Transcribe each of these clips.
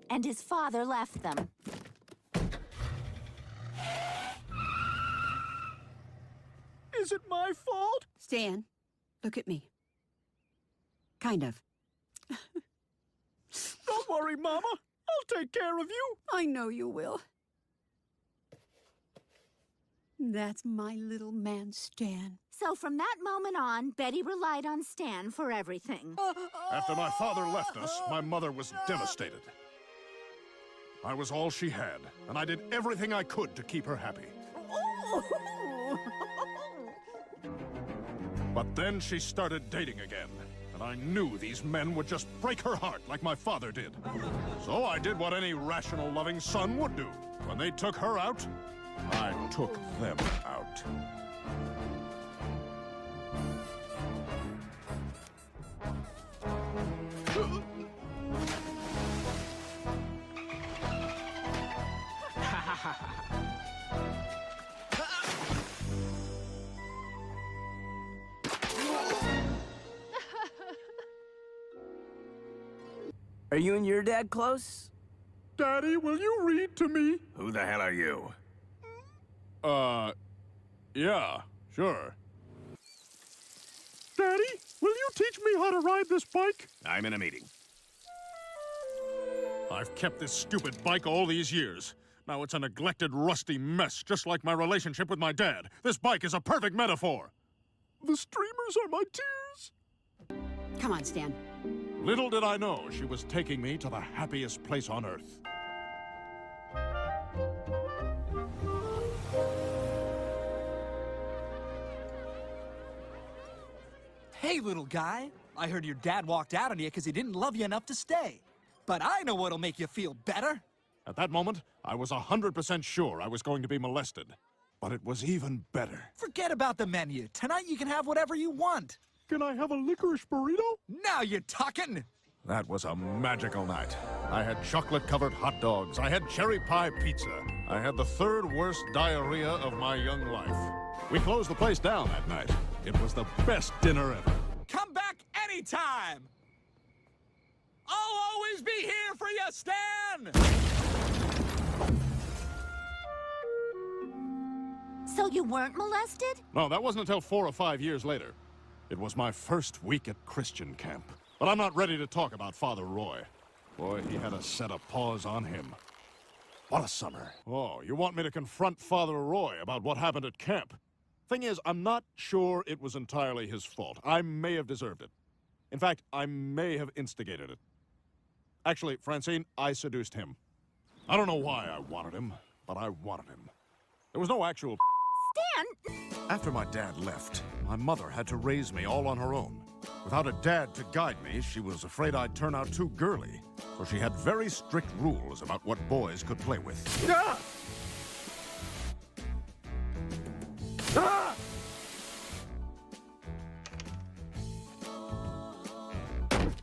and his father left them. Is it my fault? Stan, look at me. Kind of. Don't worry, Mama. I'll take care of you. I know you will. That's my little man, Stan. So from that moment on, Betty relied on Stan for everything. After my father left us, my mother was devastated. I was all she had, and I did everything I could to keep her happy. But then she started dating again, and I knew these men would just break her heart like my father did. So I did what any rational, loving son would do. When they took her out, I took them out. Are you and your dad close? Daddy, will you read to me? Who the hell are you? Yeah, sure. Daddy, will you teach me how to ride this bike? I'm in a meeting. I've kept this stupid bike all these years. Now it's a neglected, rusty mess, just like my relationship with my dad. This bike is a perfect metaphor. The streamers are my tears. Come on, Stan. Little did I know she was taking me to the happiest place on earth. Hey, little guy. I heard your dad walked out on you because he didn't love you enough to stay. But I know what'll make you feel better. At that moment, I was 100% sure I was going to be molested. But it was even better. Forget about the menu. Tonight you can have whatever you want. Can I have a licorice burrito? Now you're talking. That was a magical night. I had chocolate-covered hot dogs. I had cherry pie pizza. I had the third worst diarrhea of my young life. We closed the place down that night. It was the best dinner ever. Come back anytime. I'll always be here for you, Stan! So you weren't molested? No, that wasn't until 4 or 5 years later. It was my first week at Christian camp. But I'm not ready to talk about Father Roy. Boy, he had a set of paws on him. What a summer. Oh, you want me to confront Father Roy about what happened at camp? Thing is, I'm not sure it was entirely his fault. I may have deserved it. In fact, I may have instigated it. Actually, Francine, I seduced him. I don't know why I wanted him, but I wanted him. There was no actual... Stan! After my dad left, my mother had to raise me all on her own. Without a dad to guide me, she was afraid I'd turn out too girly, so she had very strict rules about what boys could play with. Ah! Ah!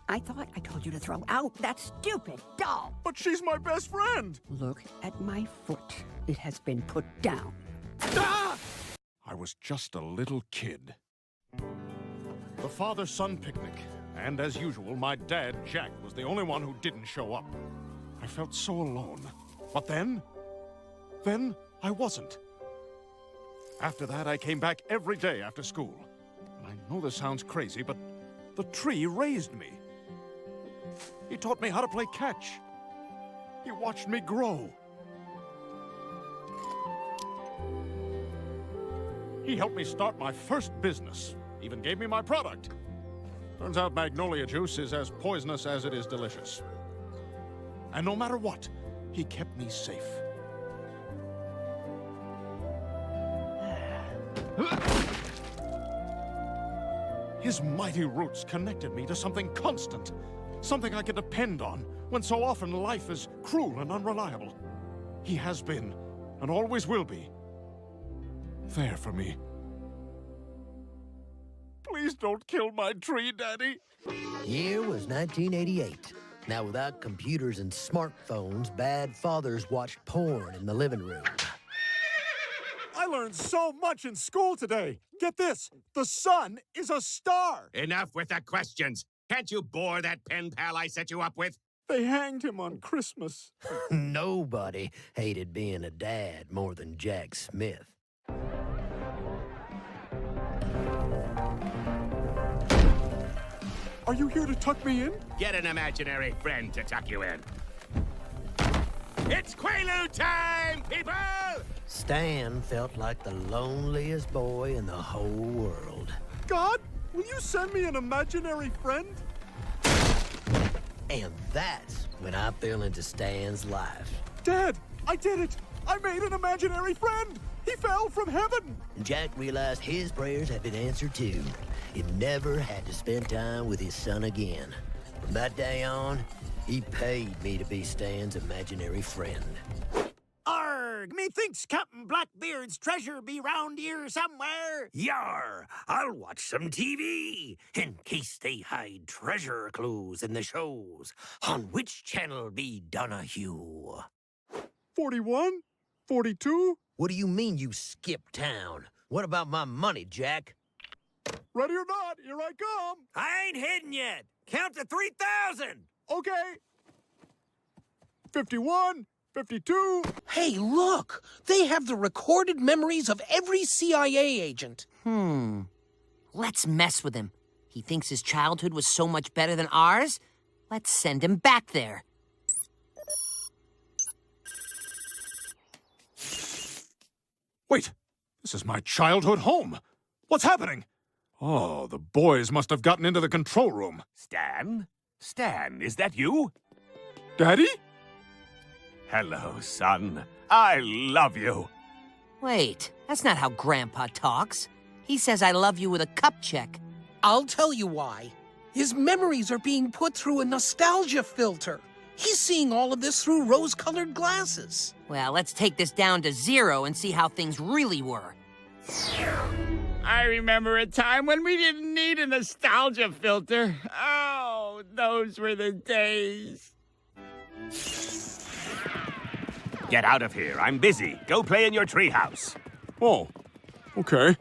I thought I told you to throw out that stupid doll. But she's my best friend! Look at my foot. It has been put down. Ah! I was just a little kid. The father-son picnic, and as usual, my dad, Jack, was the only one who didn't show up. I felt so alone. But then I wasn't. After that, I came back every day after school. I know this sounds crazy, but the tree raised me. He taught me how to play catch. He watched me grow. He helped me start my first business, even gave me my product. Turns out magnolia juice is as poisonous as it is delicious. And no matter what, he kept me safe. His mighty roots connected me to something constant, something I could depend on when so often life is cruel and unreliable. He has been, and always will be, there for me. Please don't kill my tree, Daddy. Year was 1988. Now, without computers and smartphones, bad fathers watched porn in the living room. I learned so much in school today. Get this, the sun is a star. Enough with the questions. Can't you bore that pen pal I set you up with? They hanged him on Christmas. Nobody hated being a dad more than Jack Smith. Are you here to tuck me in? Get an imaginary friend to tuck you in. It's Quaalude time, people! Stan felt like the loneliest boy in the whole world. God, will you send me an imaginary friend? And that's when I fell into Stan's life. Dad, I did it! I made an imaginary friend! He fell from heaven! Jack realized his prayers had been answered too. He never had to spend time with his son again. From that day on, he paid me to be Stan's imaginary friend. Arg! Methinks Captain Blackbeard's treasure be round here somewhere. Yar! I'll watch some TV in case they hide treasure clues in the shows. On which channel be Donahue? 41? 42? What do you mean you skipped town? What about my money, Jack? Ready or not, here I come! I ain't hidden yet. Count to 3,000. Okay. 51, 52. Hey, look! They have the recorded memories of every CIA agent. Let's mess with him. He thinks his childhood was so much better than ours? Let's send him back there. Wait, this is my childhood home. What's happening? Oh, the boys must have gotten into the control room. Stan? Stan, is that you? Daddy? Hello, son. I love you. Wait, that's not how Grandpa talks. He says I love you with a cup check. I'll tell you why. His memories are being put through a nostalgia filter. He's seeing all of this through rose-colored glasses. Well, let's take this down to 0 and see how things really were. I remember a time when we didn't need a nostalgia filter. Oh, those were the days. Get out of here. I'm busy. Go play in your treehouse. Oh, okay.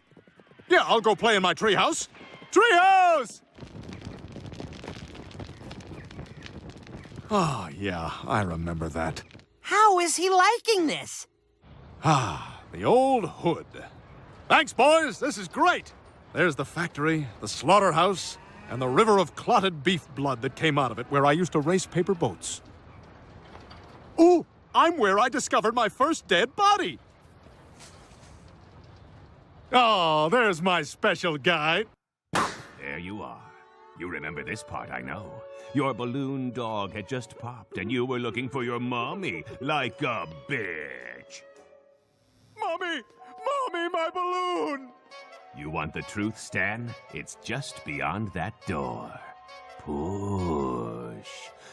Yeah, I'll go play in my treehouse. Treehouse! Oh, yeah, I remember that. How is he liking this? Ah, the old hood. Thanks, boys. This is great. There's the factory, the slaughterhouse, and the river of clotted beef blood that came out of it where I used to race paper boats. Ooh, I'm where I discovered my first dead body. Oh, there's my special guy. There you are. You remember this part, I know. Your balloon dog had just popped, and you were looking for your mommy like a bitch. Mommy! Mommy, my balloon! You want the truth, Stan? It's just beyond that door. Push.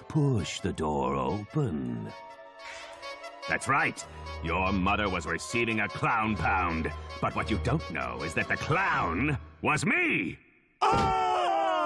Push the door open. That's right. Your mother was receiving a clown pound. But what you don't know is that the clown was me! Ah!